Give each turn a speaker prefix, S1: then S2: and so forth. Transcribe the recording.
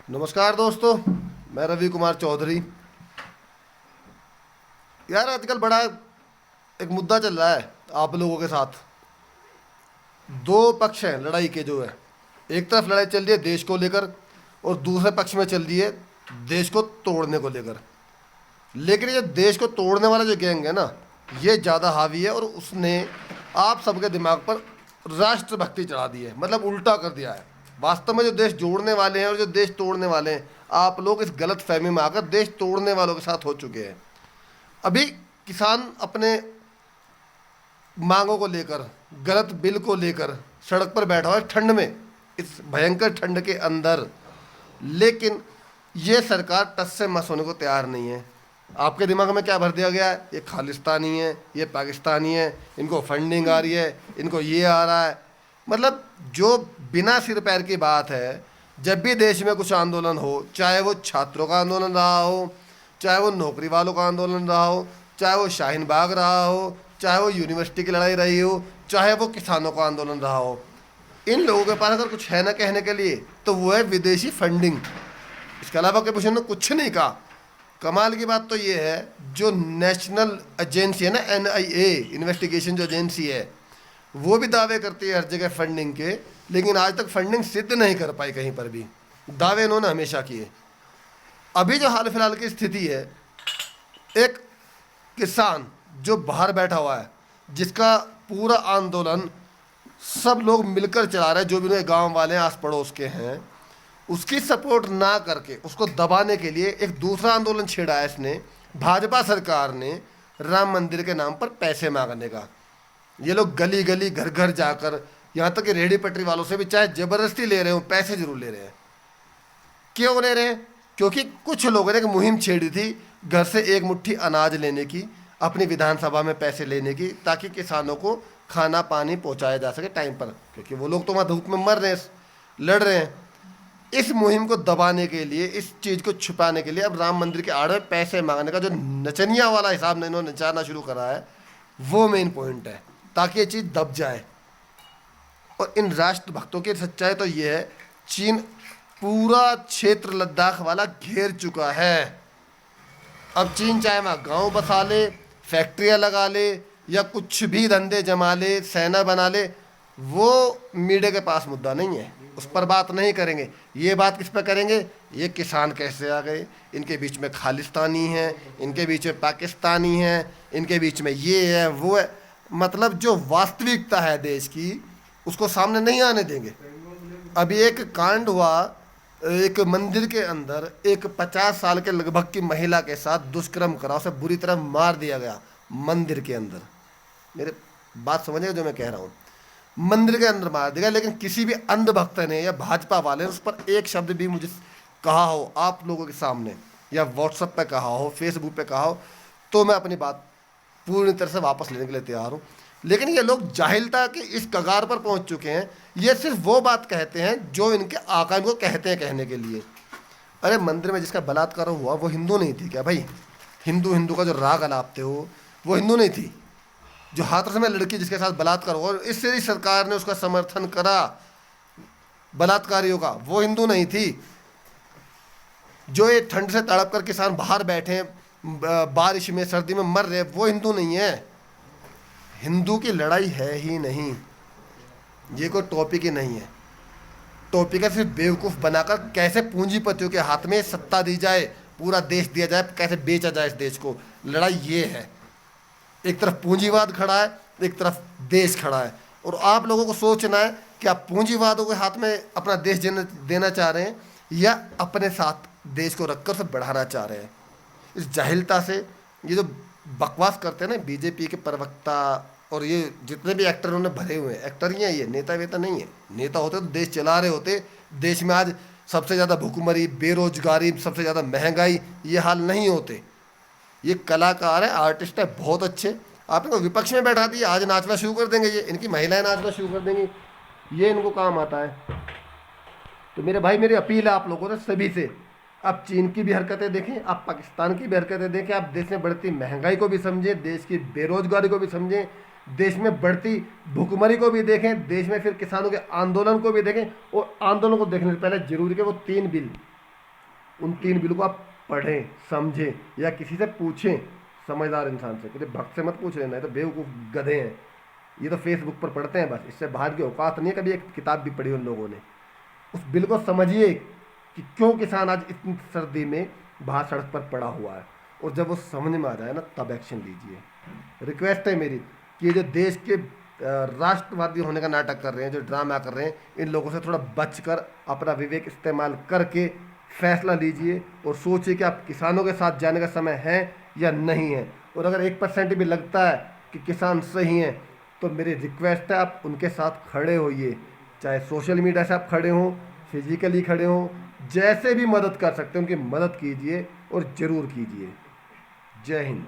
S1: नमस्कार दोस्तों। मैं रवि कुमार चौधरी। यार आजकल बड़ा एक मुद्दा चल रहा है आप लोगों के साथ। दो पक्ष हैं लड़ाई के जो है। एक तरफ लड़ाई चल रही है देश को लेकर और दूसरे पक्ष में चल रही है देश को तोड़ने को लेकर। लेकिन ये देश को तोड़ने वाला जो गैंग है ना, ये ज़्यादा हावी है और उसने आप सबके दिमाग पर राष्ट्रभक्ति चढ़ा दी है, मतलब उल्टा कर दिया है। वास्तव में जो देश जोड़ने वाले हैं और जो देश तोड़ने वाले हैं, आप लोग इस गलत फहमी में आकर देश तोड़ने वालों के साथ हो चुके हैं। अभी किसान अपने मांगों को लेकर, गलत बिल को लेकर सड़क पर बैठा हुआ है ठंड में, इस भयंकर ठंड के अंदर। लेकिन ये सरकार टस से मस होने को तैयार नहीं है। आपके दिमाग में क्या भर दिया गया है? ये खालिस्तानी है, ये पाकिस्तानी है, इनको फंडिंग आ रही है, इनको ये आ रहा है। मतलब जो बिना सिर पैर की बात है। जब भी देश में कुछ आंदोलन हो, चाहे वो छात्रों का आंदोलन रहा हो, चाहे वो नौकरी वालों का आंदोलन रहा हो, चाहे वो शाहीन बाग रहा हो, चाहे वो यूनिवर्सिटी की लड़ाई रही हो, चाहे वो किसानों का आंदोलन रहा हो, इन लोगों के पास अगर कुछ है ना कहने के लिए तो वो है विदेशी फंडिंग। इसके अलावा के ने कुछ नहीं कहा। कमाल की बात तो ये है, जो नेशनल एजेंसी है ना, एनआईए इन्वेस्टिगेशन जो एजेंसी है, वो भी दावे करती है हर जगह फंडिंग के, लेकिन आज तक फंडिंग सिद्ध नहीं कर पाई कहीं पर भी। दावे इन्होंने हमेशा किए। अभी जो हाल फिलहाल की स्थिति है, एक किसान जो बाहर बैठा हुआ है, जिसका पूरा आंदोलन सब लोग मिलकर चला रहे हैं, जो भी उनके गांव वाले हैं, आस पड़ोस के हैं, उसकी सपोर्ट ना करके उसको दबाने के लिए एक दूसरा आंदोलन छेड़ा है इसने, भाजपा सरकार ने, राम मंदिर के नाम पर पैसे मांगने का। ये लोग गली गली घर घर जाकर, यहाँ तक कि रेहड़ी पटरी वालों से भी चाहे ज़बरदस्ती ले रहे हो, पैसे जरूर ले रहे हैं। क्यों ले रहे हैं? क्योंकि कुछ लोगों ने एक मुहिम छेड़ी थी घर से एक मुट्ठी अनाज लेने की, अपनी विधानसभा में पैसे लेने की, ताकि किसानों को खाना पानी पहुंचाया जा सके टाइम पर, क्योंकि वो लोग तो वहाँ धूप में मर रहे हैं, लड़ रहे हैं। इस मुहिम को दबाने के लिए, इस चीज़ को छुपाने के लिए अब राम मंदिर के आड़ में पैसे मांगने का जो नचनिया वाला हिसाब ने इन्होंने नचाना शुरू करा है, वो मेन पॉइंट है, ताकि ये चीज़ दब जाए। और इन राष्ट्र भक्तों की सच्चाई तो ये है, चीन पूरा क्षेत्र लद्दाख वाला घेर चुका है। अब चीन चाहे वहाँ गाँव बसा ले, फैक्ट्रियाँ लगा ले, या कुछ भी धंधे जमा ले, सेना बना ले, वो मीडिया के पास मुद्दा नहीं है, उस पर बात नहीं करेंगे। ये बात किस पर करेंगे? ये किसान कैसे आ गए, इनके बीच में खालिस्तानी हैं, इनके बीच में पाकिस्तानी हैं, इनके बीच में ये है वो है। मतलब जो वास्तविकता है देश की, उसको सामने नहीं आने देंगे। अभी एक कांड हुआ, एक मंदिर के अंदर एक 50 साल के लगभग की महिला के साथ दुष्कर्म करा, उसे बुरी तरह मार दिया गया मंदिर के अंदर। मेरे बात समझिए जो मैं कह रहा हूँ, मंदिर के अंदर मार दिया। लेकिन किसी भी अंधभक्त ने या भाजपा वाले ने उस पर एक शब्द भी मुझे कहा हो आप लोगों के सामने, या व्हाट्सएप पे कहा हो, फेसबुक पे कहा हो, तो मैं अपनी बात पूरी तरह से वापस लेने के लिए तैयार हूँ। लेकिन ये लोग जाहिलता के इस कगार पर पहुंच चुके हैं, ये सिर्फ वो बात कहते हैं जो इनके आका इनको कहते हैं कहने के लिए। अरे मंदिर में जिसका बलात्कार हुआ वो हिंदू नहीं थी क्या भाई? हिंदू हिंदू का जो राग अलापते हो, वो हिंदू नहीं थी? जो हाथरस में लड़की जिसके साथ बलात्कार हुआ, इससे सरकार ने उसका समर्थन करा बलात्कारियों का, वो हिंदू नहीं थी? जो ये ठंड से तड़प कर किसान बाहर बैठे हैं, बारिश में सर्दी में मर रहे, वो हिंदू नहीं है। हिंदू की लड़ाई है ही नहीं, ये कोई टॉपिक ही नहीं है। टॉपिक है सिर्फ बेवकूफ़ बनाकर कैसे पूंजीपतियों के हाथ में सत्ता दी जाए, पूरा देश दिया जाए, कैसे बेचा जाए इस देश को। लड़ाई ये है। एक तरफ पूंजीवाद खड़ा है, एक तरफ देश खड़ा है, और आप लोगों को सोचना है कि आप पूंजीवादों के हाथ में अपना देश देना चाह रहे हैं, या अपने साथ देश को रखकर उसे बढ़ाना चाह रहे हैं। इस जाहिलता से ये जो बकवास करते हैं ना बीजेपी के प्रवक्ता, और ये जितने भी एक्टर उन्होंने भरे हुए हैं, एक्टर ही हैं ये, नेता वेता नहीं है। नेता होते तो देश चला रहे होते। देश में आज सबसे ज़्यादा भुखमरी, बेरोजगारी, सबसे ज़्यादा महंगाई, ये हाल नहीं होते। ये कलाकार है, आर्टिस्ट है, बहुत अच्छे। आप इनको विपक्ष में बैठा दिए, आज नाचना शुरू कर देंगे, ये इनकी महिलाएं नाचना शुरू कर देंगी, ये इनको काम आता है। तो मेरे भाई, मेरी अपील है आप लोगों से सभी से, आप चीन की भी हरकतें देखें, आप पाकिस्तान की भी हरकतें देखें, आप देश में बढ़ती महंगाई को भी समझें, देश की बेरोजगारी को भी समझें, देश में बढ़ती भुखमरी को भी देखें, देश में फिर किसानों के आंदोलन को भी देखें। और आंदोलन को देखने से पहले जरूरी है वो 3 बिल उन 3 बिल को आप पढ़ें, समझें या किसी से पूछें, समझदार इंसान से। क्योंकि भक्त से मत पूछ लेना, ये तो बेवकूफ़ गधे हैं, ये तो फेसबुक पर पढ़ते हैं बस, इससे बाहर की औकात नहीं है। कभी एक किताब भी पढ़ी उन लोगों ने। उस बिल को समझिए कि क्यों किसान आज इतनी सर्दी में बाहर सड़क पर पड़ा हुआ है, और जब वो समझ में आ जाए ना तब एक्शन लीजिए। रिक्वेस्ट है मेरी कि ये जो देश के राष्ट्रवादी होने का नाटक कर रहे हैं, जो ड्रामा कर रहे हैं, इन लोगों से थोड़ा बचकर अपना विवेक इस्तेमाल करके फैसला लीजिए और सोचिए कि आप किसानों के साथ जाने का समय है या नहीं है। और अगर 1% भी लगता है कि किसान सही हैं, तो मेरी रिक्वेस्ट है आप उनके साथ खड़े होइए, चाहे सोशल मीडिया से आप खड़े हों, फिजिकली खड़े हों, जैसे भी मदद कर सकते हैं उनकी मदद कीजिए और ज़रूर कीजिए। जय हिंद।